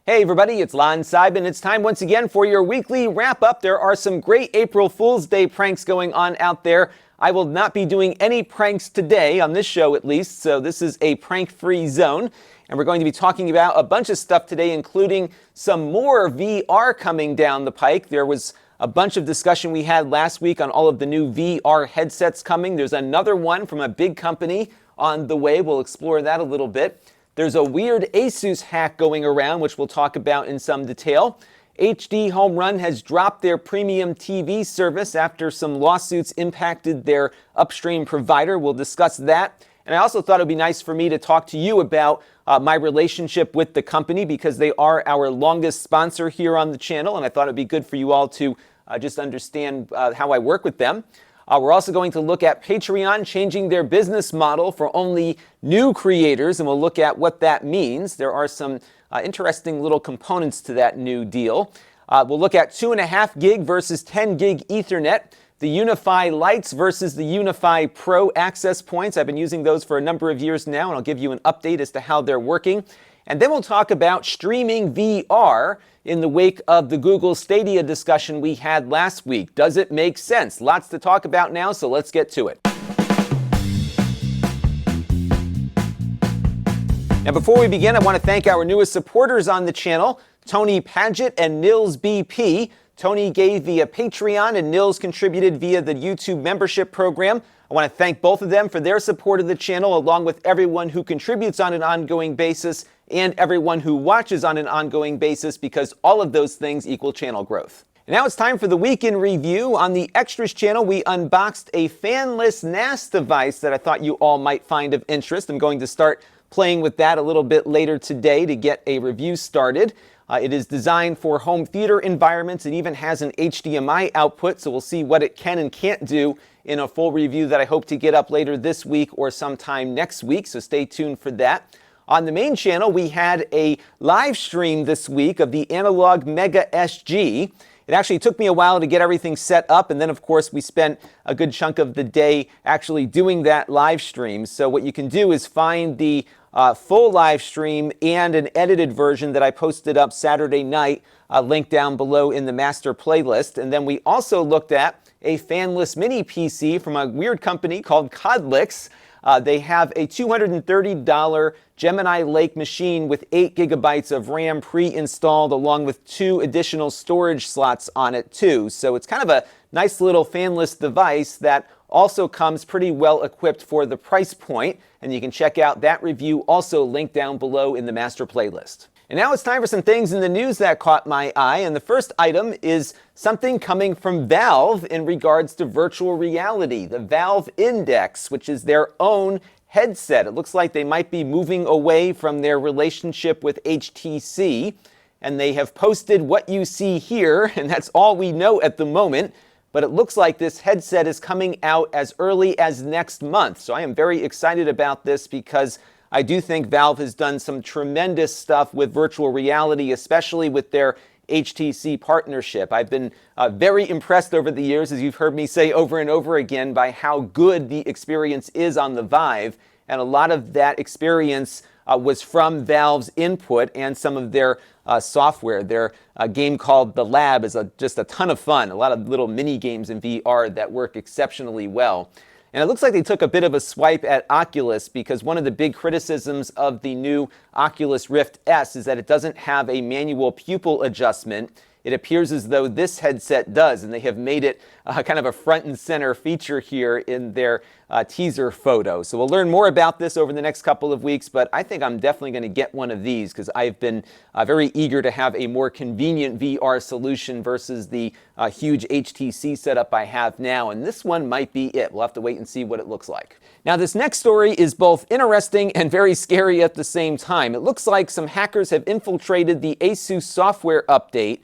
Hey everybody, it's Lon.TV, and it's time once again for your weekly wrap-up. There are some great April Fool's Day pranks going on out there. I will not be doing any pranks today, on this show at least, so this is a prank-free zone. And we're going to be talking about a bunch of stuff today, including some more VR coming down the pike. There was a bunch of discussion we had last week on all of the new VR headsets coming. There's another one from a big company on the way. We'll explore that a little bit. There's a weird ASUS hack going around, which we'll talk about in some detail. HDHomerun has dropped their PremiumTV service after some lawsuits impacted their upstream provider. We'll discuss that. And I also thought it would be nice for me to talk to you about my relationship with the company, because they are our longest sponsor here on the channel, and I thought it would be good for you all to just understand how I work with them. We're also going to look at Patreon changing their business model for only new creators, and we'll look at what that means. There are some interesting little components to that new deal. We'll look at 2.5 gig versus 10 gig Ethernet, the UniFy Lites versus the UniFy Pro access points. I've been using those for a number of years now, and I'll give you an update as to how they're working. And then we'll talk about streaming VR in the wake of the Google Stadia discussion we had last week. Does it make sense? Lots to talk about now, so let's get to it. Now, before we begin, I want to thank our newest supporters on the channel, Tony Paget and Nils BP. Tony gave via Patreon and Nils contributed via the YouTube membership program. I want to thank both of them for their support of the channel, along with everyone who contributes on an ongoing basis and everyone who watches on an ongoing basis, because all of those things equal channel growth. And now it's time for the Week in Review. On the Extras channel, we unboxed a fanless NAS device that I thought you all might find of interest. I'm going to start playing with that a little bit later today to get a review started. It is designed for home theater environments. It even has an HDMI output, so we'll see what it can and can't do in a full review that I hope to get up later this week or sometime next week, so stay tuned for that. On the main channel, we had a live stream this week of the Analog Mega SG. It actually took me a while to get everything set up, and then of course we spent a good chunk of the day actually doing that live stream. So what you can do is find the full live stream and an edited version that I posted up Saturday night, linked down below in the master playlist. And then we also looked at a fanless mini PC from a weird company called Codlix. They have a $230 Gemini Lake machine with 8 gigabytes of RAM pre-installed, along with 2 additional storage slots on it too. So it's kind of a nice little fanless device that also comes pretty well equipped for the price point. And you can check out that review, also linked down below in the master playlist. And now it's time for some things in the news that caught my eye. And the first item is something coming from Valve in regards to virtual reality. The Valve Index, which is their own headset. It looks like they might be moving away from their relationship with HTC. And they have posted what you see here, and that's all we know at the moment. But it looks like this headset is coming out as early as next month. So I am very excited about this, because I do think Valve has done some tremendous stuff with virtual reality, especially with their HTC partnership. I've been very impressed over the years, as you've heard me say over and over again, by how good the experience is on the Vive. And a lot of that experience was from Valve's input and some of their software. Their game called The Lab is just a ton of fun. A lot of little mini games in VR that work exceptionally well. And it looks like they took a bit of a swipe at Oculus, because one of the big criticisms of the new Oculus Rift S is that it doesn't have a manual pupil adjustment. It appears as though this headset does, and they have made it kind of a front and center feature here in their teaser photo. So we'll learn more about this over the next couple of weeks, but I think I'm definitely going to get one of these, because I've been very eager to have a more convenient VR solution versus the huge HTC setup I have now, and this one might be it. We'll have to wait and see what it looks like. Now, this next story is both interesting and very scary at the same time. It looks like some hackers have infiltrated the ASUS software update,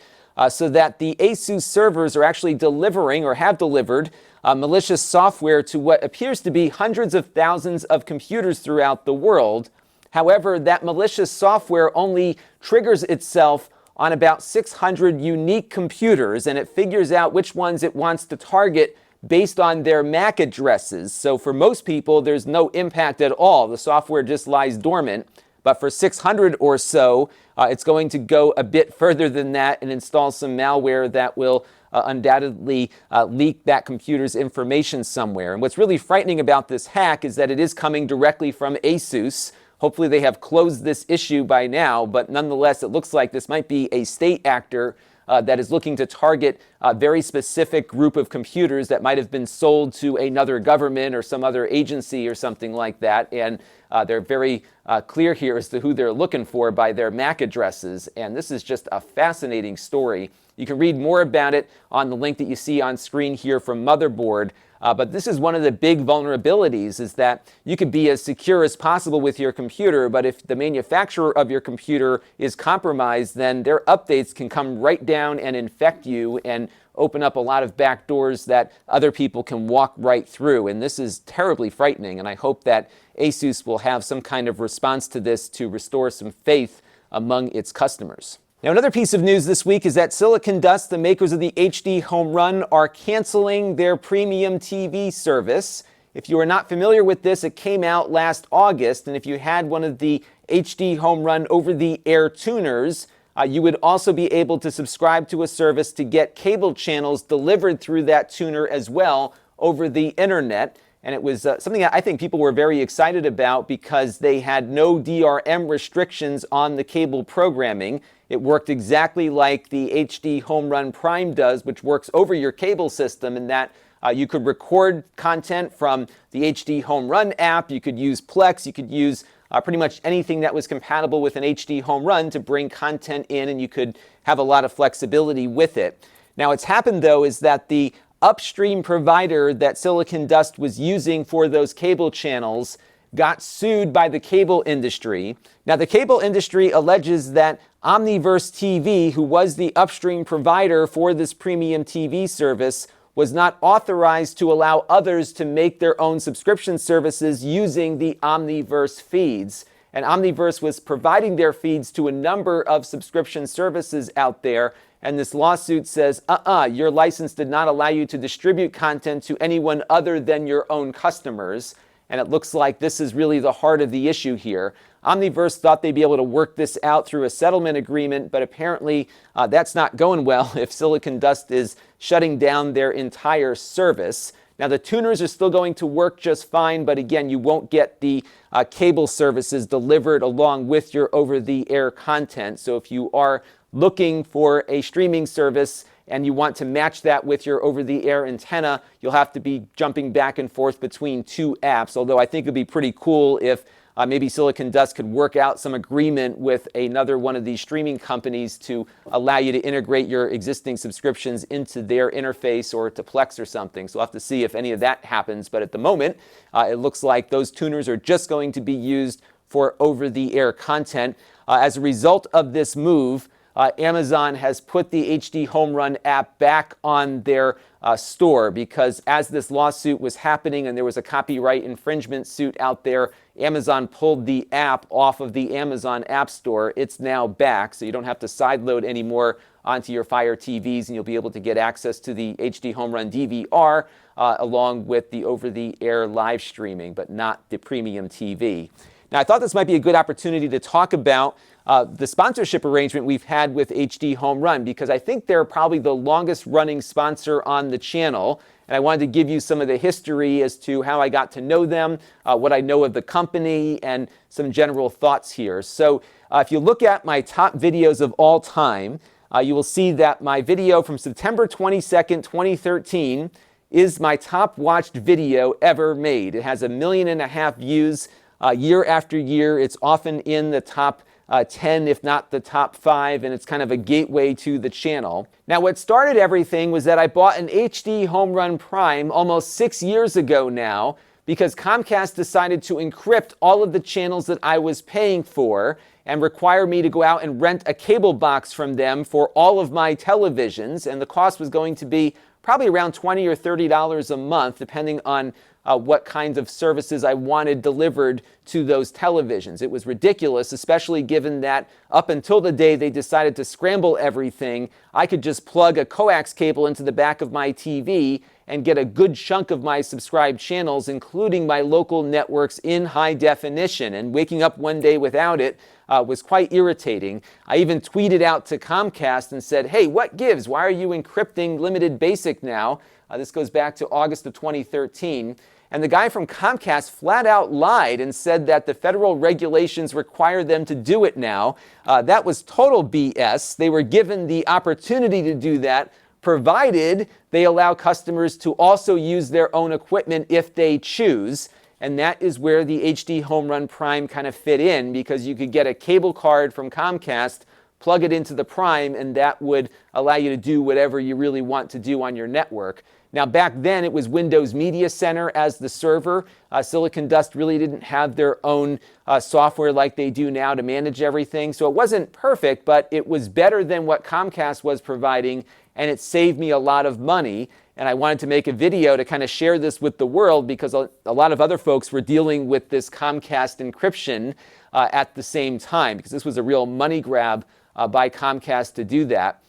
so that the ASUS servers are actually delivering, or have delivered, malicious software to what appears to be hundreds of thousands of computers throughout the world. However, that malicious software only triggers itself on about 600 unique computers, and it figures out which ones it wants to target based on their MAC addresses. So for most people, there's no impact at all. The software just lies dormant. But for $600 or so, it's going to go a bit further than that and install some malware that will undoubtedly leak that computer's information somewhere. And what's really frightening about this hack is that it is coming directly from ASUS. Hopefully they have closed this issue by now, but nonetheless, it looks like this might be a state actor that is looking to target a very specific group of computers that might have been sold to another government or some other agency or something like that. And they're very clear here as to who they're looking for by their MAC addresses. And this is just a fascinating story. You can read more about it on the link that you see on screen here from Motherboard. But this is one of the big vulnerabilities, is that you could be as secure as possible with your computer, but if the manufacturer of your computer is compromised, then their updates can come right down and infect you and open up a lot of back doors that other people can walk right through. And this is terribly frightening, and I hope that ASUS will have some kind of response to this to restore some faith among its customers. Now, another piece of news this week is that Silicon Dust, the makers of the HDHomerun, are canceling their PremiumTV service. If you are not familiar with this, it came out last August, and if you had one of the HDHomerun over-the-air tuners, you would also be able to subscribe to a service to get cable channels delivered through that tuner as well over the internet. And it was something that I think people were very excited about because they had no DRM restrictions on the cable programming. It worked exactly like the HDHomerun Prime does, which works over your cable system, in that you could record content from the HDHomerun app, you could use Plex, you could use pretty much anything that was compatible with an HDHomerun to bring content in, and you could have a lot of flexibility with it. Now, what's happened, though, is that the upstream provider that Silicon Dust was using for those cable channels got sued by the cable industry. Now, the cable industry alleges that Omniverse TV, who was the upstream provider for this PremiumTV service, was not authorized to allow others to make their own subscription services using the Omniverse feeds. And Omniverse was providing their feeds to a number of subscription services out there. And this lawsuit says, your license did not allow you to distribute content to anyone other than your own customers. And it looks like this is really the heart of the issue here. Omniverse thought they'd be able to work this out through a settlement agreement, but apparently that's not going well if Silicon Dust is shutting down their entire service. Now, the tuners are still going to work just fine, but again, you won't get the cable services delivered along with your over-the-air content. So if you are looking for a streaming service and you want to match that with your over-the-air antenna, you'll have to be jumping back and forth between two apps, although I think it would be pretty cool if maybe Silicon Dust could work out some agreement with another one of these streaming companies to allow you to integrate your existing subscriptions into their interface or to Plex or something. So we'll have to see if any of that happens. But at the moment, it looks like those tuners are just going to be used for over-the-air content. As a result of this move, Amazon has put the HDHomerun app back on their store, because as this lawsuit was happening and there was a copyright infringement suit out there, Amazon pulled the app off of the Amazon App Store. It's now back, so you don't have to sideload anymore onto your Fire TVs, and you'll be able to get access to the HDHomerun DVR along with the over-the-air live streaming, but not the PremiumTV. Now, I thought this might be a good opportunity to talk about the sponsorship arrangement we've had with HDHomerun, because I think they're probably the longest running sponsor on the channel. And I wanted to give you some of the history as to how I got to know them, what I know of the company, and some general thoughts here. So if you look at my top videos of all time, you will see that my video from September 22nd, 2013 is my top watched video ever made. It has 1.5 million views year after year. It's often in the top 10, if not the top 5, and it's kind of a gateway to the channel. Now, what started everything was that I bought an HDHomerun Prime almost 6 years ago now, because Comcast decided to encrypt all of the channels that I was paying for and require me to go out and rent a cable box from them for all of my televisions, and the cost was going to be probably around $20 or $30 a month, depending on what kinds of services I wanted delivered to those televisions. It was ridiculous, especially given that up until the day they decided to scramble everything, I could just plug a coax cable into the back of my TV and get a good chunk of my subscribed channels, including my local networks, in high definition. And waking up one day without it was quite irritating. I even tweeted out to Comcast and said, hey, what gives? Why are you encrypting limited basic now? This goes back to August of 2013. And the guy from Comcast flat out lied and said that the federal regulations require them to do it now. That was total BS. They were given the opportunity to do that, provided they allow customers to also use their own equipment if they choose. And that is where the HDHomerun Prime kind of fit in, because you could get a cable card from Comcast, plug it into the Prime, and that would allow you to do whatever you really want to do on your network. Now, back then, it was Windows Media Center as the server. Silicon Dust really didn't have their own software like they do now to manage everything. So it wasn't perfect, but it was better than what Comcast was providing, and it saved me a lot of money. And I wanted to make a video to kind of share this with the world, because a lot of other folks were dealing with this Comcast encryption at the same time, because this was a real money grab by Comcast to do that.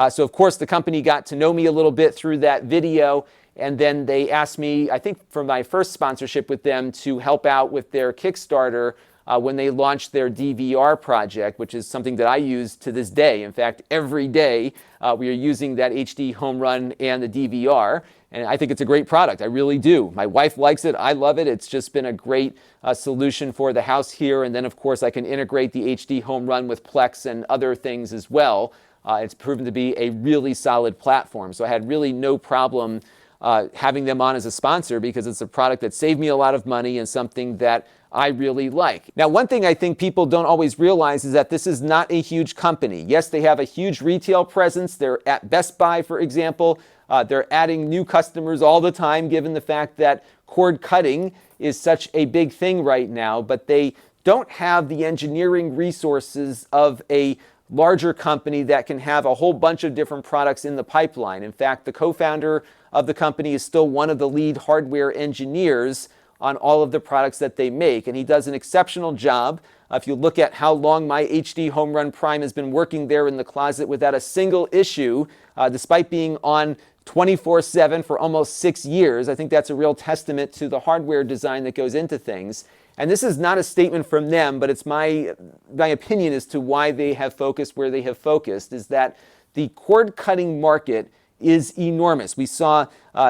So, of course, the company got to know me a little bit through that video, and then they asked me, I think for my first sponsorship with them, to help out with their Kickstarter when they launched their DVR project, which is something that I use to this day. In fact, every day we are using that HDHomerun and the DVR, and I think it's a great product. I really do. My wife likes it. I love it. It's just been a great solution for the house here, and then, of course, I can integrate the HDHomerun with Plex and other things as well. It's proven to be a really solid platform. So I had really no problem having them on as a sponsor, because it's a product that saved me a lot of money and something that I really like. Now, one thing I think people don't always realize is that this is not a huge company. Yes, they have a huge retail presence. They're at Best Buy, for example. They're adding new customers all the time, given the fact that cord cutting is such a big thing right now. But they don't have the engineering resources of a larger company that can have a whole bunch of different products in the pipeline. In fact, the co-founder of the company is still one of the lead hardware engineers on all of the products that they make, and he does an exceptional job. If you look at how long my HDHomerun Prime has been working there in the closet without a single issue, despite being on 24/7 for almost 6 years, I think that's a real testament to the hardware design that goes into things. And this is not a statement from them, but it's my opinion as to why they have focused where they have focused, is that the cord cutting market is enormous. We saw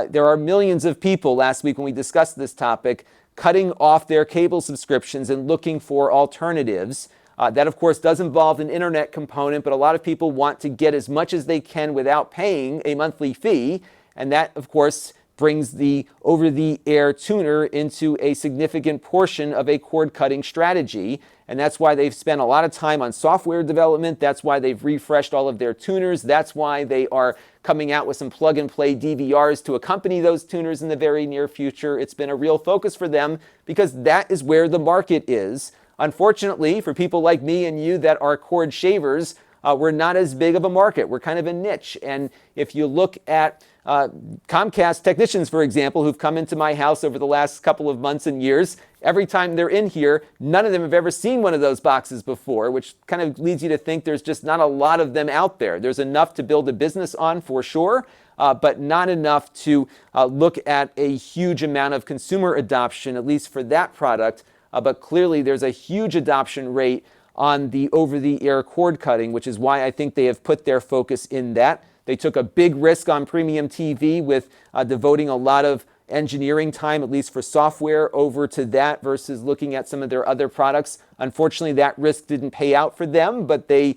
there are millions of people last week when we discussed this topic cutting off their cable subscriptions and looking for alternatives. That, of course, does involve an internet component, but a lot of people want to get as much as they can without paying a monthly fee. And that, of course, brings the over-the-air tuner into a significant portion of a cord-cutting strategy. And that's why they've spent a lot of time on software development. That's why they've refreshed all of their tuners. That's why they are coming out with some plug-and-play DVRs to accompany those tuners in the very near future. It's been a real focus for them, because that is where the market is. Unfortunately, for people like me and you that are cord shavers, we're not as big of a market. We're kind of a niche. And if you look at Comcast technicians, for example, who've come into my house over the last couple of months and years, every time they're in here, none of them have ever seen one of those boxes before, which kind of leads you to think there's just not a lot of them out there. There's enough to build a business on, for sure, but not enough to look at a huge amount of consumer adoption, at least for that product. But clearly there's a huge adoption rate on the over-the-air cord cutting, which is why I think they have put their focus in that. They took a big risk on PremiumTV with devoting a lot of engineering time, at least for software, over to that versus looking at some of their other products. Unfortunately, that risk didn't pay out for them, but they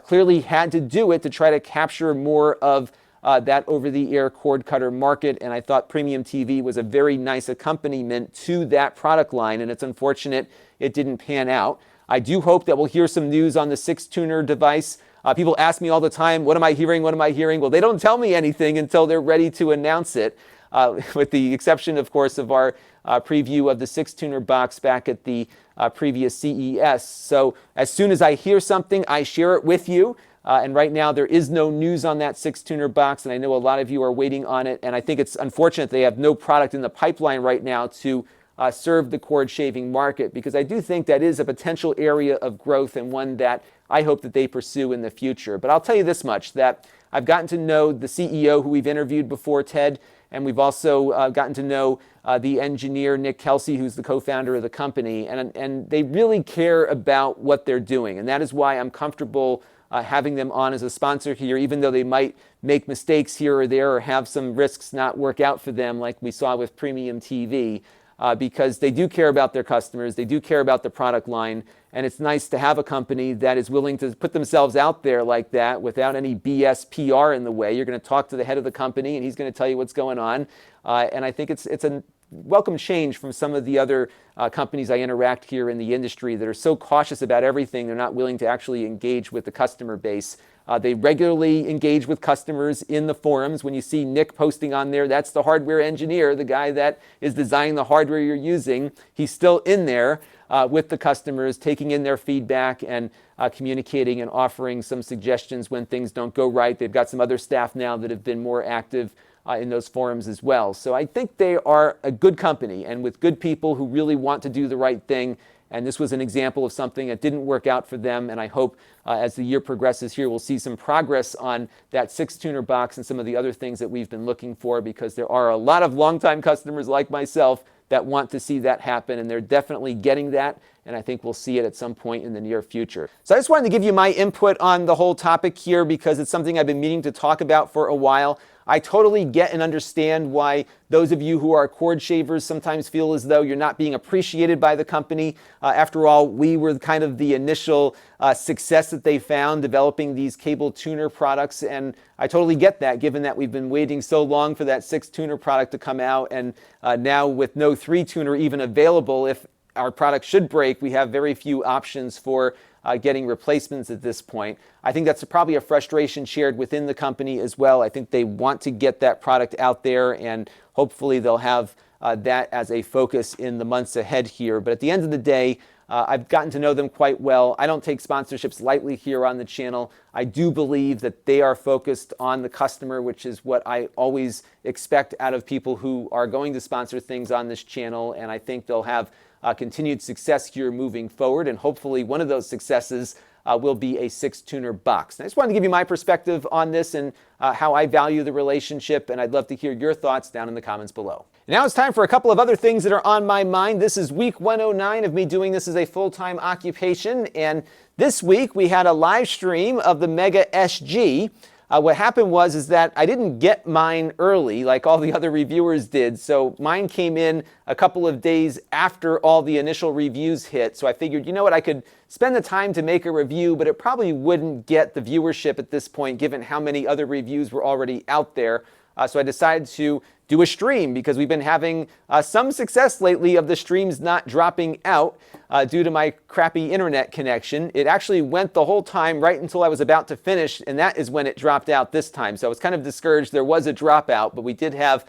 clearly had to do it to try to capture more of that over-the-air cord cutter market. And I thought PremiumTV was a very nice accompaniment to that product line, and it's unfortunate it didn't pan out. I do hope that we'll hear some news on the 6-tuner device. People ask me all the time, what am I hearing? What am I hearing? Well, they don't tell me anything until they're ready to announce it, with the exception, of course, of our preview of the 6-tuner box back at the previous CES. So as soon as I hear something, I share it with you. And right now there is no news on that 6-tuner box, and I know a lot of you are waiting on it, and I think it's unfortunate they have no product in the pipeline right now to serve the cord shaving market, because I do think that is a potential area of growth and one that I hope that they pursue in the future. But I'll tell you this much, that I've gotten to know the CEO who we've interviewed before, Ted, and we've also gotten to know the engineer, Nick Kelsey, who's the co-founder of the company, and they really care about what they're doing, and that is why I'm comfortable having them on as a sponsor here, even though they might make mistakes here or there or have some risks not work out for them like we saw with PremiumTV. Because they do care about their customers, they do care about the product line, and it's nice to have a company that is willing to put themselves out there like that without any BS PR in the way. You're going to talk to the head of the company, and he's going to tell you what's going on. And I think it's a welcome change from some of the other companies I interact here in the industry that are so cautious about everything, they're not willing to actually engage with the customer base. They regularly engage with customers in the forums. When you see Nick posting on there, that's the hardware engineer, the guy that is designing the hardware you're using. He's still in there with the customers, taking in their feedback and communicating and offering some suggestions when things don't go right. They've got some other staff now that have been more active in those forums as well. So I think they are a good company, and with good people who really want to do the right thing. And this was an example of something that didn't work out for them, and I hope as the year progresses here, we'll see some progress on that 6-tuner box and some of the other things that we've been looking for, because there are a lot of longtime customers like myself that want to see that happen, and they're definitely getting that, and I think we'll see it at some point in the near future. So I just wanted to give you my input on the whole topic here, because it's something I've been meaning to talk about for a while. I totally get and understand why those of you who are cord shavers sometimes feel as though you're not being appreciated by the company. After all, we were kind of the initial success that they found developing these cable tuner products, and I totally get that, given that we've been waiting so long for that 6-tuner product to come out, and now with no 3-tuner even available, if our product should break, we have very few options for getting replacements at this point. I think that's probably a frustration shared within the company as well. I think they want to get that product out there, and hopefully they'll have that as a focus in the months ahead here. But at the end of the day, I've gotten to know them quite well. I don't take sponsorships lightly here on the channel. I do believe that they are focused on the customer, which is what I always expect out of people who are going to sponsor things on this channel, and I think they'll have continued success here moving forward, and hopefully one of those successes will be a 6-tuner box. And I just wanted to give you my perspective on this and how I value the relationship, and I'd love to hear your thoughts down in the comments below. Now it's time for a couple of other things that are on my mind. This is week 109 of me doing this as a full-time occupation, and this week we had a live stream of the Mega SG. What happened was that I didn't get mine early like all the other reviewers did, so mine came in a couple of days after all the initial reviews hit. So I figured, you know what, I could spend the time to make a review, but it probably wouldn't get the viewership at this point given how many other reviews were already out there. So I decided to do a stream, because we've been having some success lately of the streams not dropping out due to my crappy internet connection. It actually went the whole time right until I was about to finish, and that is when it dropped out this time. So I was kind of discouraged. There was a dropout, but we did have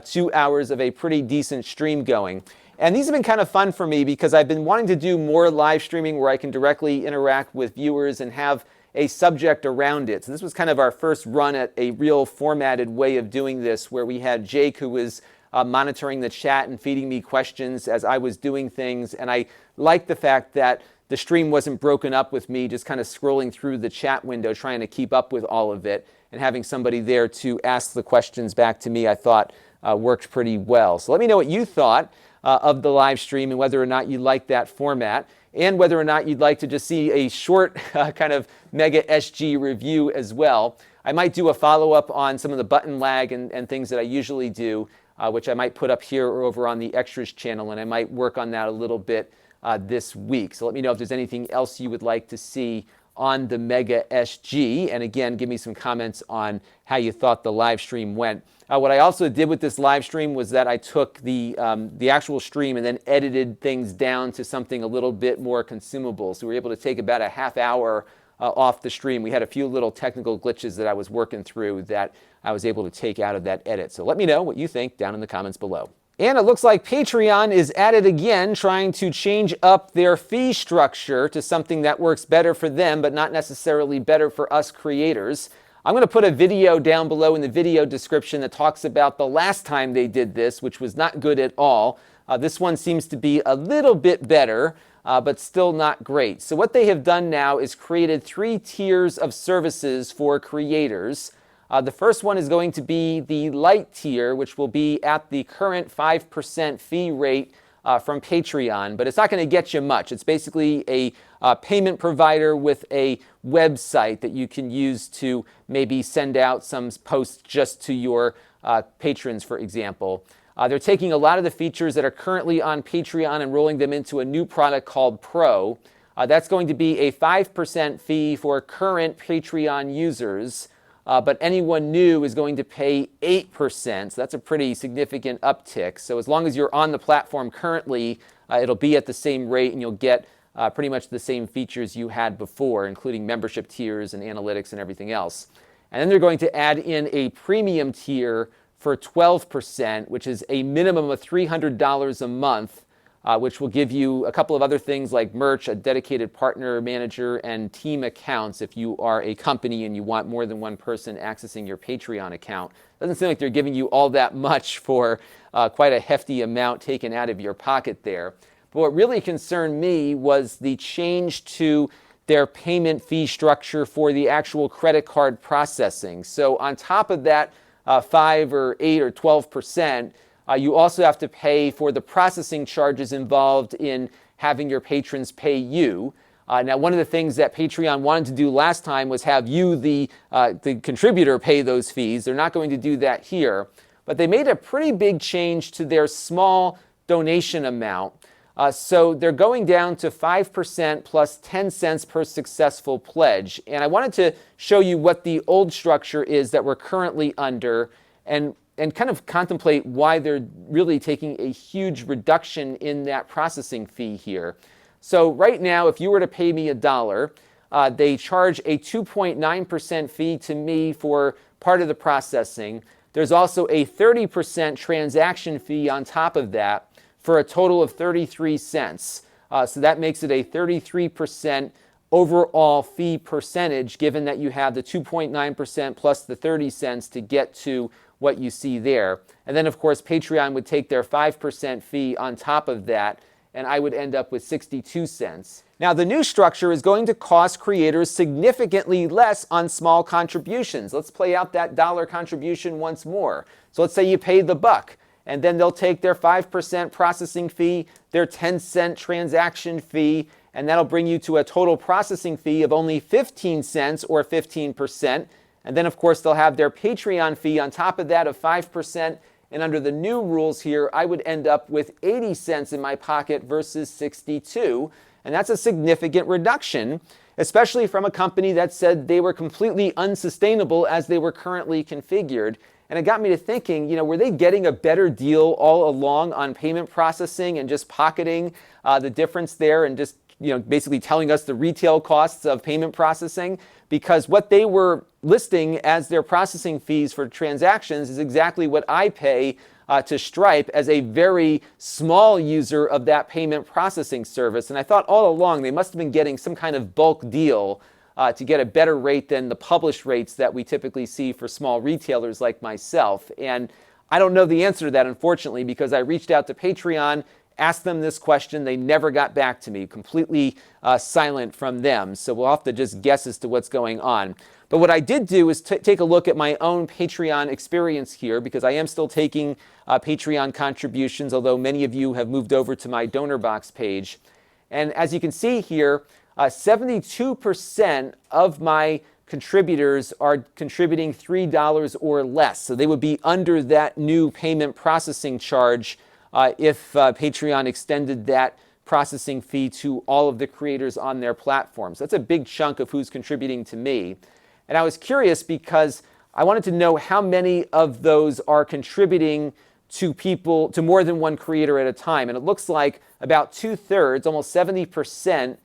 2 hours of a pretty decent stream going. And these have been kind of fun for me, because I've been wanting to do more live streaming where I can directly interact with viewers and have a subject around it. So this was kind of our first run at a real formatted way of doing this, where we had Jake, who was monitoring the chat and feeding me questions as I was doing things. And I liked the fact that the stream wasn't broken up with me just kind of scrolling through the chat window trying to keep up with all of it, and having somebody there to ask the questions back to me, I thought worked pretty well. So let me know what you thought of the live stream, and whether or not you like that format, and whether or not you'd like to just see a short kind of Mega SG review as well. I might do a follow-up on some of the button lag and things that I usually do, which I might put up here or over on the Extras channel, and I might work on that a little bit this week. So let me know if there's anything else you would like to see on the Mega SG, and again, give me some comments on how you thought the live stream went. What I also did with this live stream was that I took the actual stream and then edited things down to something a little bit more consumable. So we were able to take about a half hour off the stream. We had a few little technical glitches that I was working through that I was able to take out of that edit. So let me know what you think down in the comments below. And it looks like Patreon is at it again, trying to change up their fee structure to something that works better for them, but not necessarily better for us creators. I'm going to put a video down below in the video description that talks about the last time they did this, which was not good at all. This one seems to be a little bit better, but still not great. So what they have done now is created 3 tiers of services for creators. The first one is going to be the Lite tier, which will be at the current 5% fee rate from Patreon, but it's not going to get you much. It's basically a payment provider with a website that you can use to maybe send out some posts just to your patrons, for example. They're taking a lot of the features that are currently on Patreon and rolling them into a new product called Pro. That's going to be a 5% fee for current Patreon users. But anyone new is going to pay 8%, so that's a pretty significant uptick. So as long as you're on the platform currently, it'll be at the same rate and you'll get pretty much the same features you had before, including membership tiers and analytics and everything else. And then they're going to add in a premium tier for 12%, which is a minimum of $300 a month, which will give you a couple of other things like merch, a dedicated partner manager, and team accounts if you are a company and you want more than one person accessing your Patreon account. Doesn't seem like they're giving you all that much for quite a hefty amount taken out of your pocket there. But what really concerned me was the change to their payment fee structure for the actual credit card processing. So on top of that 5 or 8 or 12%, you also have to pay for the processing charges involved in having your patrons pay you. Now, one of the things that Patreon wanted to do last time was have you, the contributor, pay those fees. They're not going to do that here. But they made a pretty big change to their small donation amount. So they're going down to 5% plus 10 cents per successful pledge. And I wanted to show you what the old structure is that we're currently under and kind of contemplate why they're really taking a huge reduction in that processing fee here. So right now, if you were to pay me $1, they charge a 2.9% fee to me for part of the processing. There's also a 30% transaction fee on top of that for a total of 33 cents. So that makes it a 33% overall fee percentage, given that you have the 2.9% plus the 30 cents to get to what you see there. And then, of course, Patreon would take their 5% fee on top of that, and I would end up with 62 cents. Now, the new structure is going to cost creators significantly less on small contributions. Let's play out that dollar contribution once more. So let's say you paid the $1, and then they'll take their 5% processing fee, their 10-cent transaction fee, and that'll bring you to a total processing fee of only 15 cents or 15%. And then, of course, they'll have their Patreon fee on top of that of 5%. And under the new rules here, I would end up with 80 cents in my pocket versus 62. And that's a significant reduction, especially from a company that said they were completely unsustainable as they were currently configured. And it got me to thinking, were they getting a better deal all along on payment processing and just pocketing the difference there and just basically telling us the retail costs of payment processing? Because what they were listing as their processing fees for transactions is exactly what I pay to Stripe as a very small user of that payment processing service. And I thought all along they must have been getting some kind of bulk deal to get a better rate than the published rates that we typically see for small retailers like myself. And I don't know the answer to that, unfortunately, because I reached out to Patreon, asked them this question. They never got back to me, completely silent from them. So we'll have to just guess as to what's going on. But what I did do is take a look at my own Patreon experience here, because I am still taking Patreon contributions, although many of you have moved over to my donor box page. And as you can see here, 72% of my contributors are contributing $3 or less. So they would be under that new payment processing charge if Patreon extended that processing fee to all of the creators on their platforms. That's a big chunk of who's contributing to me. And I was curious because I wanted to know how many of those are contributing to people, to more than one creator at a time. And it looks like about 2/3, almost 70%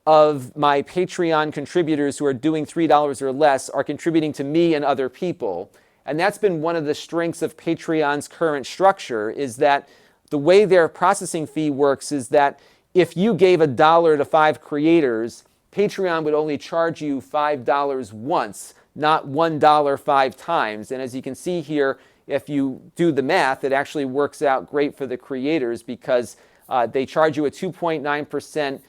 of my Patreon contributors who are doing $3 or less are contributing to me and other people. And that's been one of the strengths of Patreon's current structure, is that the way their processing fee works is that if you gave $1 to 5 creators, Patreon would only charge you $5 once, not $1 5 times. And as you can see here, if you do the math, it actually works out great for the creators because they charge you a 2.9%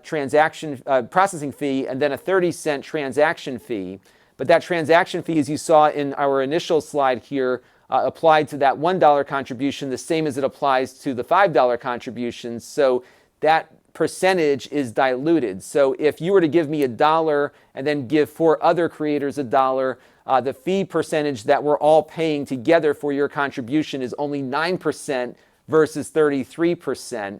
transaction processing fee and then a 30-cent transaction fee. But that transaction fee, as you saw in our initial slide here, applied to that $1 contribution the same as it applies to the $5 contributions. So that percentage is diluted. So if you were to give me $1 and then give 4 other creators $1, the fee percentage that we're all paying together for your contribution is only 9% versus 33%.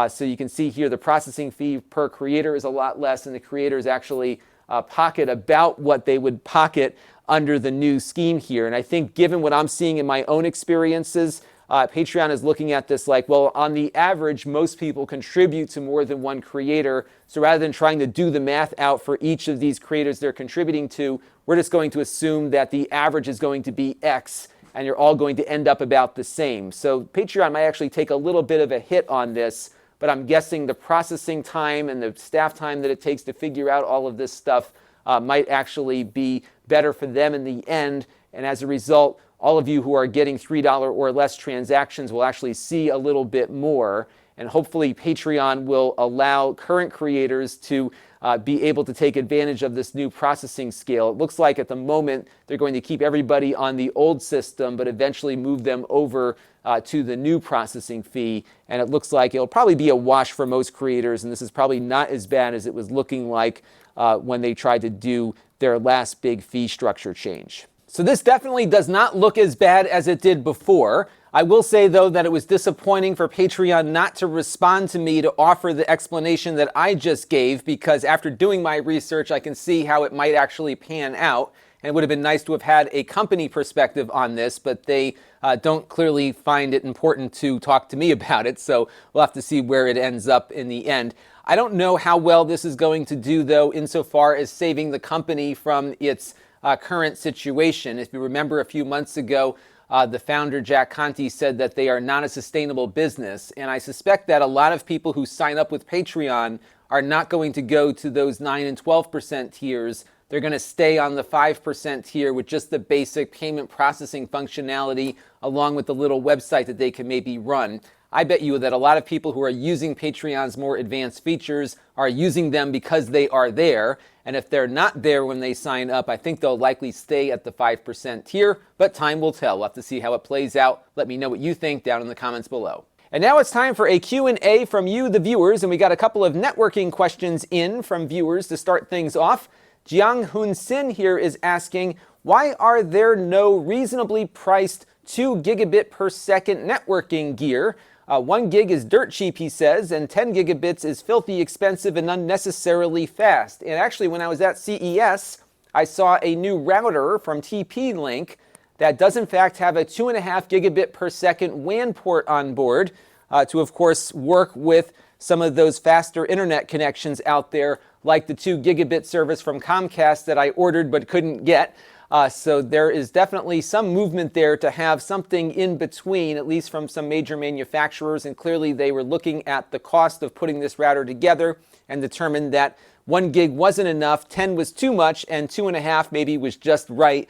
So you can see here the processing fee per creator is a lot less, and the creators actually pocket about what they would pocket under the new scheme here. And I think given what I'm seeing in my own experiences, Patreon is looking at this like, well, on the average, most people contribute to more than one creator. So rather than trying to do the math out for each of these creators they're contributing to, we're just going to assume that the average is going to be X, and you're all going to end up about the same. So Patreon might actually take a little bit of a hit on this, but I'm guessing the processing time and the staff time that it takes to figure out all of this stuff might actually be better for them in the end. And as a result, all of you who are getting $3 or less transactions will actually see a little bit more. And hopefully Patreon will allow current creators to be able to take advantage of this new processing scale. It looks like at the moment they're going to keep everybody on the old system, but eventually move them over to the new processing fee. And it looks like it'll probably be a wash for most creators, and this is probably not as bad as it was looking like when they tried to do their last big fee structure change. So this definitely does not look as bad as it did before. I will say, though, that it was disappointing for Patreon not to respond to me to offer the explanation that I just gave, because after doing my research, I can see how it might actually pan out. And it would have been nice to have had a company perspective on this, but they don't clearly find it important to talk to me about it. So we'll have to see where it ends up in the end. I don't know how well this is going to do, though, insofar as saving the company from its current situation. If you remember a few months ago, the founder, Jack Conte, said that they are not a sustainable business. And I suspect that a lot of people who sign up with Patreon are not going to go to those 9 and 12% tiers. They're going to stay on the 5% tier with just the basic payment processing functionality, along with the little website that they can maybe run. I bet you that a lot of people who are using Patreon's more advanced features are using them because they are there. And if they're not there when they sign up, I think they'll likely stay at the 5% tier, but time will tell. We'll have to see how it plays out. Let me know what you think down in the comments below. And now it's time for a Q&A from you, the viewers, and we got a couple of networking questions in from viewers to start things off. Jiang Hun Sin here is asking, why are there no reasonably priced 2 gigabit per second networking gear? 1 gig is dirt cheap, he says, and 10 gigabits is filthy expensive and unnecessarily fast. And actually, when I was at CES, I saw a new router from TP-Link that does in fact have a 2.5 gigabit per second WAN port on board to, of course, work with some of those faster internet connections out there, like the 2 gigabit service from Comcast that I ordered but couldn't get. So there is definitely some movement there to have something in between, at least from some major manufacturers. And clearly they were looking at the cost of putting this router together and determined that 1 gig wasn't enough, 10 was too much, and 2.5 maybe was just right,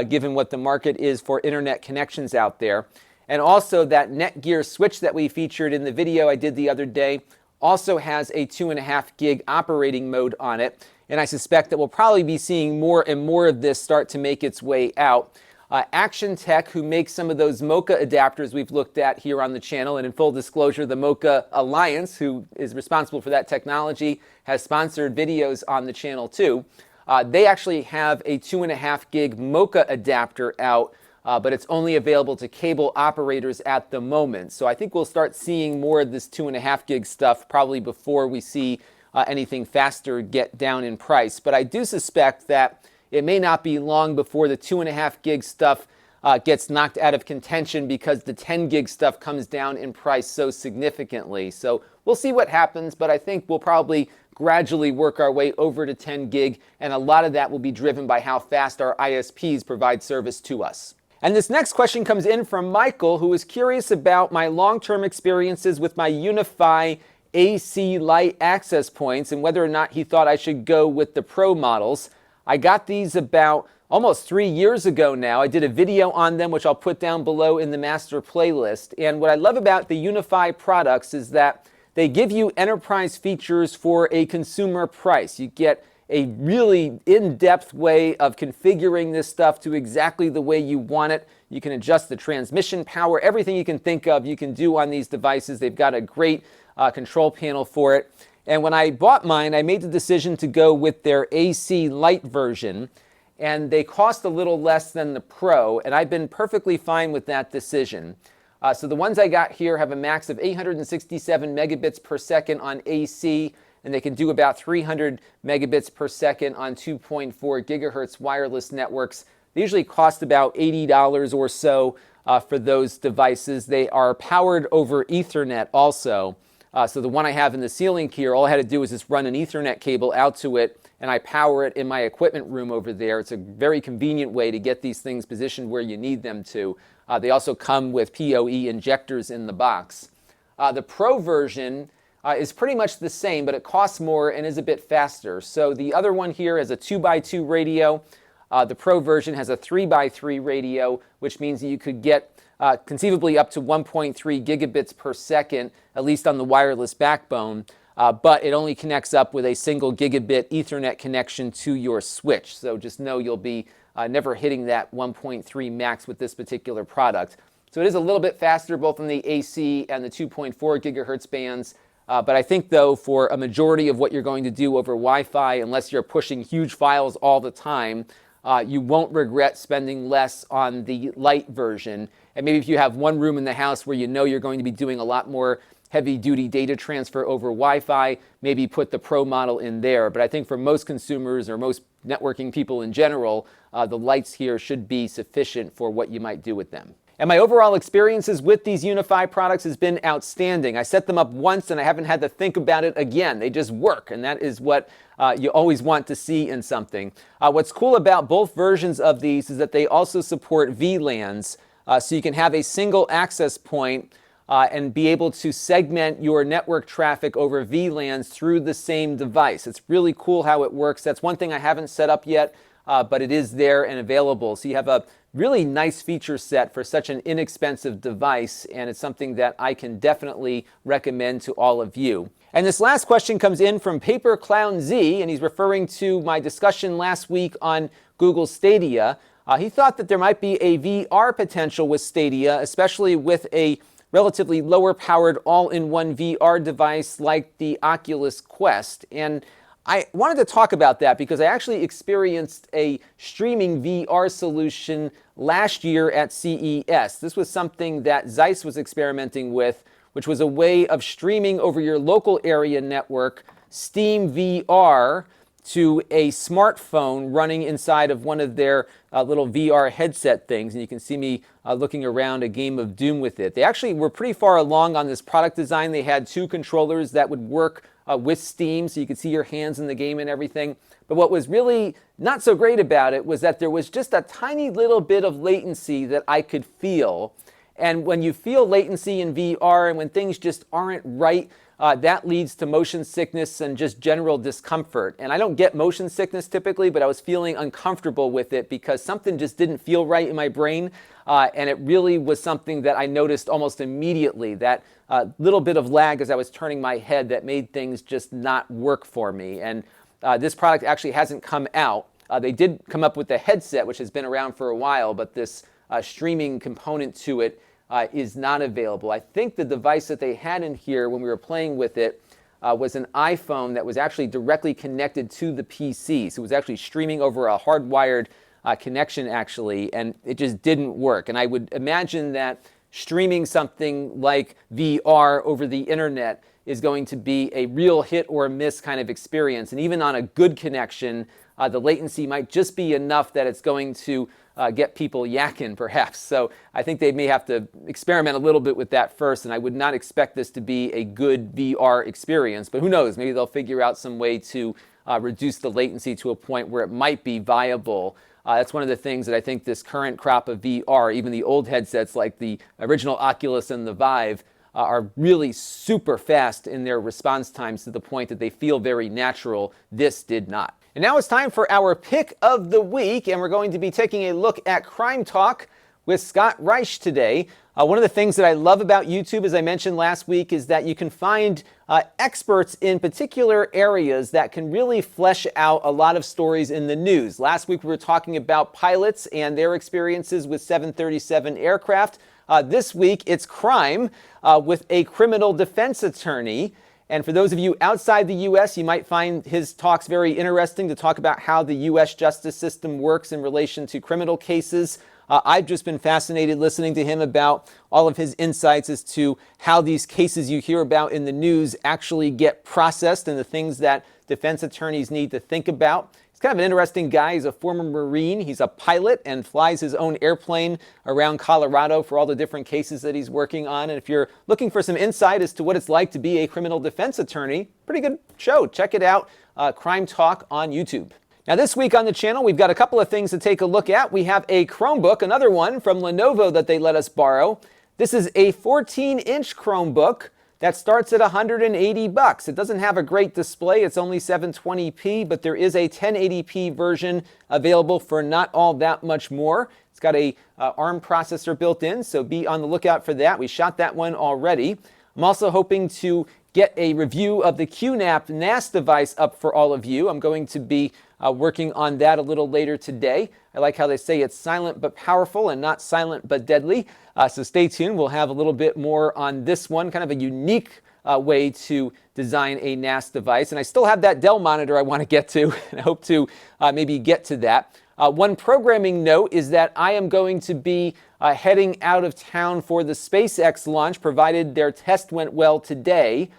given what the market is for internet connections out there. And also that Netgear switch that we featured in the video I did the other day also has a 2.5 gig operating mode on it. And I suspect that we'll probably be seeing more and more of this start to make its way out. Action Tech, who makes some of those Mocha adapters we've looked at here on the channel, and in full disclosure, the Mocha Alliance, who is responsible for that technology, has sponsored videos on the channel too. They actually have a 2.5 gig Mocha adapter out, but it's only available to cable operators at the moment. So I think we'll start seeing more of this 2.5 gig stuff probably before we see anything faster get down in price. But I do suspect that it may not be long before the 2.5 gig stuff gets knocked out of contention because the 10 gig stuff comes down in price so significantly. So we'll see what happens, but I think we'll probably gradually work our way over to 10 gig, and a lot of that will be driven by how fast our ISPs provide service to us. And this next question comes in from Michael, who is curious about my long-term experiences with my UniFy AC Lite access points and whether or not he thought I should go with the Pro models. I got these about almost 3 years ago now. I did a video on them, which I'll put down below in the master playlist. And what I love about the UniFy products is that they give you enterprise features for a consumer price. You get a really in-depth way of configuring this stuff to exactly the way you want it. You can adjust the transmission power, everything you can think of you can do on these devices. They've got a great control panel for it. And when I bought mine, I made the decision to go with their AC Lite version, and they cost a little less than the Pro, and I've been perfectly fine with that decision. So the ones I got here have a max of 867 megabits per second on AC, and they can do about 300 megabits per second on 2.4 gigahertz wireless networks. They usually cost about $80 or so for those devices. They are powered over Ethernet also. So the one I have in the ceiling here, all I had to do is just run an Ethernet cable out to it, and I power it in my equipment room over there. It's a very convenient way to get these things positioned where you need them to. They also come with PoE injectors in the box. The Pro version is pretty much the same, but it costs more and is a bit faster. So the other one here has a 2x2 radio. The Pro version has a 3x3 radio, which means that you could get conceivably up to 1.3 gigabits per second, at least on the wireless backbone, but it only connects up with a single gigabit Ethernet connection to your switch. So just know you'll be never hitting that 1.3 max with this particular product. So it is a little bit faster both on the AC and the 2.4 gigahertz bands. But I think, though, for a majority of what you're going to do over Wi-Fi, unless you're pushing huge files all the time, you won't regret spending less on the Lite version. And maybe if you have one room in the house where you know you're going to be doing a lot more heavy-duty data transfer over Wi-Fi, maybe put the Pro model in there. But I think for most consumers or most networking people in general, the Lites here should be sufficient for what you might do with them. And my overall experiences with these UniFy products has been outstanding. I set them up once and I haven't had to think about it again. They just work, and that is what you always want to see in something. What's cool about both versions of these is that they also support VLANs, so you can have a single access point and be able to segment your network traffic over VLANs through the same device. It's really cool how it works. That's one thing I haven't set up yet, but it is there and available. So you have a really nice feature set for such an inexpensive device, and it's something that I can definitely recommend to all of you. And this last question comes in from Paper Clown Z, and he's referring to my discussion last week on Google Stadia. He thought that there might be a VR potential with Stadia, especially with a relatively lower powered all-in-one VR device like the Oculus Quest. And I wanted to talk about that because I actually experienced a streaming VR solution last year at CES. This was something that Zeiss was experimenting with, which was a way of streaming over your local area network Steam VR to a smartphone running inside of one of their little VR headset things. And you can see me looking around a game of Doom with it. They actually were pretty far along on this product design. They had two controllers that would work with Steam, so you could see your hands in the game and everything. But what was really not so great about it was that there was just a tiny little bit of latency that I could feel. And when you feel latency in VR and when things just aren't right, that leads to motion sickness and just general discomfort. And I don't get motion sickness typically, but I was feeling uncomfortable with it because something just didn't feel right in my brain. And it really was something that I noticed almost immediately, that little bit of lag as I was turning my head that made things just not work for me. And this product actually hasn't come out. They did come up with the headset, which has been around for a while, but this streaming component to it is not available. I think the device that they had in here when we were playing with it was an iPhone that was actually directly connected to the PC. So it was actually streaming over a hardwired connection actually, and it just didn't work. And I would imagine that streaming something like VR over the internet is going to be a real hit or miss kind of experience. And even on a good connection, the latency might just be enough that it's going to get people yakking, perhaps. So I think they may have to experiment a little bit with that first, and I would not expect this to be a good VR experience. But who knows? Maybe they'll figure out some way to reduce the latency to a point where it might be viable. That's one of the things that I think this current crop of VR, even the old headsets like the original Oculus and the Vive, are really super fast in their response times to the point that they feel very natural. This did not. And now it's time for our pick of the week, and we're going to be taking a look at Crimetalk with Scott Reich today. One of the things that I love about YouTube, as I mentioned last week, is that you can find experts in particular areas that can really flesh out a lot of stories in the news. Last week we were talking about pilots and their experiences with 737 aircraft. This week it's crime with a criminal defense attorney. And for those of you outside the U.S., you might find his talks very interesting to talk about how the U.S. justice system works in relation to criminal cases. I've just been fascinated listening to him about all of his insights as to how these cases you hear about in the news actually get processed and the things that defense attorneys need to think about. He's kind of an interesting guy. He's a former Marine. He's a pilot and flies his own airplane around Colorado for all the different cases that he's working on. And if you're looking for some insight as to what it's like to be a criminal defense attorney, pretty good show. Check it out, Crimetalk on YouTube. Now this week on the channel, we've got a couple of things to take a look at. We have a Chromebook, another one from Lenovo that they let us borrow. This is a 14-inch Chromebook that starts at $180. It doesn't have a great display. It's only 720p, but there is a 1080p version available for not all that much more. It's got a ARM processor built in, so be on the lookout for that. We shot that one already. I'm also hoping to get a review of the QNAP NAS device up for all of you. I'm going to be working on that a little later today. I like how they say it's silent but powerful and not silent but deadly. So stay tuned. We'll have a little bit more on this one, kind of a unique way to design a NAS device. And I still have that Dell monitor I want to get to, and I hope to maybe get to that. One programming note is that I am going to be heading out of town for the SpaceX launch, provided their test went well today.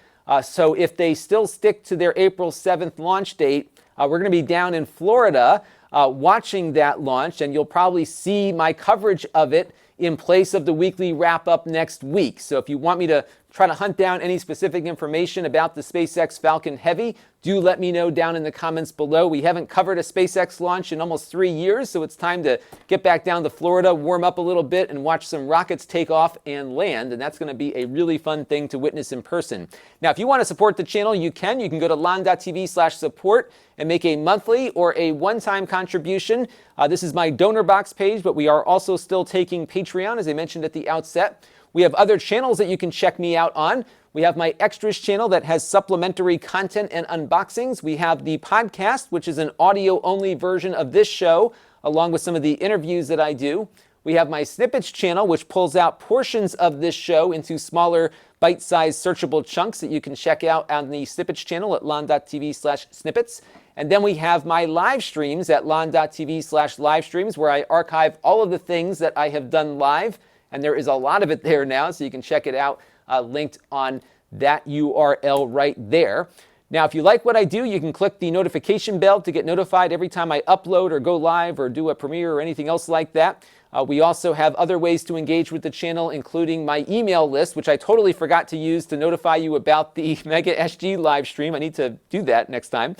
So if they still stick to their April 7th launch date, we're going to be down in Florida watching that launch, and you'll probably see my coverage of it in place of the weekly wrap-up next week. So if you want me to try to hunt down any specific information about the SpaceX Falcon Heavy, do let me know down in the comments below. We haven't covered a SpaceX launch in almost 3 years, so it's time to get back down to Florida, warm up a little bit, and watch some rockets take off and land, and that's going to be a really fun thing to witness in person. Now, if you want to support the channel, you can. You can go to Lon.TV/support and make a monthly or a one-time contribution. This is my donor box page, but we are also still taking Patreon, as I mentioned at the outset. We have other channels that you can check me out on. We have my Extras channel that has supplementary content and unboxings. We have the podcast, which is an audio-only version of this show, along with some of the interviews that I do. We have my Snippets channel, which pulls out portions of this show into smaller, bite-sized, searchable chunks that you can check out on the Snippets channel at Lon.TV/Snippets. And then we have my live streams at Lon.TV/livestreams, where I archive all of the things that I have done live. And there is a lot of it there now, so you can check it out linked on that URL right there. Now, if you like what I do, you can click the notification bell to get notified every time I upload or go live or do a premiere or anything else like that. We also have other ways to engage with the channel, including my email list, which I totally forgot to use to notify you about the Mega SG live stream. I need to do that next time.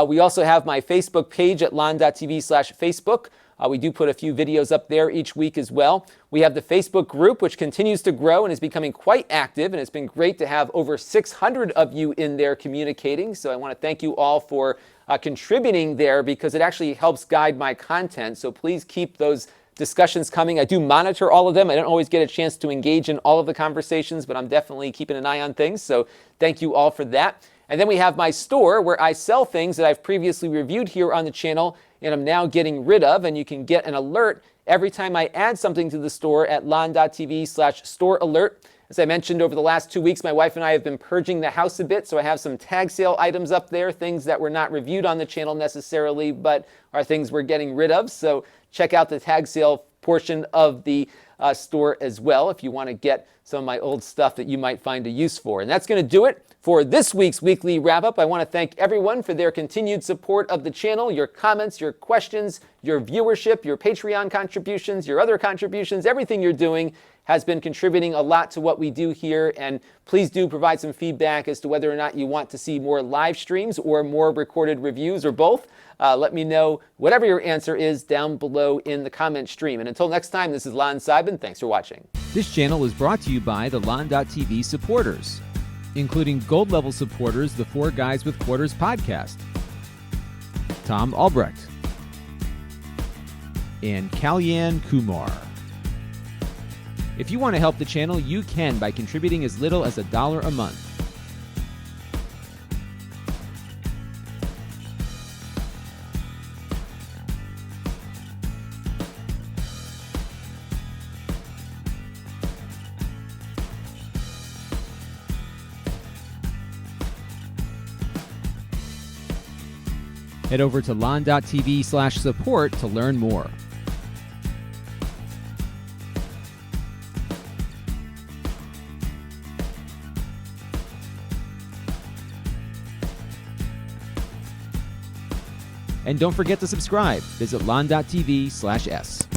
We also have my Facebook page at Lon.TV/Facebook. We do put a few videos up there each week as well. We have the Facebook group, which continues to grow and is becoming quite active, and it's been great to have over 600 of you in there communicating. So I want to thank you all for contributing there, because it actually helps guide my content. So please keep those discussions coming. I do monitor all of them. I don't always get a chance to engage in all of the conversations, but I'm definitely keeping an eye on things. So thank you all for that. And then we have my store, where I sell things that I've previously reviewed here on the channel and I'm now getting rid of, and you can get an alert every time I add something to the store at Lon.TV/store alert. As I mentioned, over the last 2 weeks, my wife and I have been purging the house a bit, so I have some tag sale items up there, things that were not reviewed on the channel necessarily, but are things we're getting rid of. So check out the tag sale portion of the store as well if you want to get some of my old stuff that you might find a use for. And that's going to do it For this week's weekly wrap-up, I want to thank everyone for their continued support of the channel, your comments, your questions, your viewership, your Patreon contributions, your other contributions. Everything you're doing has been contributing a lot to what we do here, and please do provide some feedback as to whether or not you want to see more live streams or more recorded reviews or both. Let me know whatever your answer is down below in the comment stream. And until next time, this is Lon.TV. Thanks for watching. This channel is brought to you by the Lon.TV supporters, including gold-level supporters, the Four Guys with Quarters podcast, Tom Albrecht, and Kalyan Kumar. If you want to help the channel, you can by contributing as little as $1 a month. Head over to lon.tv/support to learn more. And don't forget to subscribe. Visit lon.tv/s.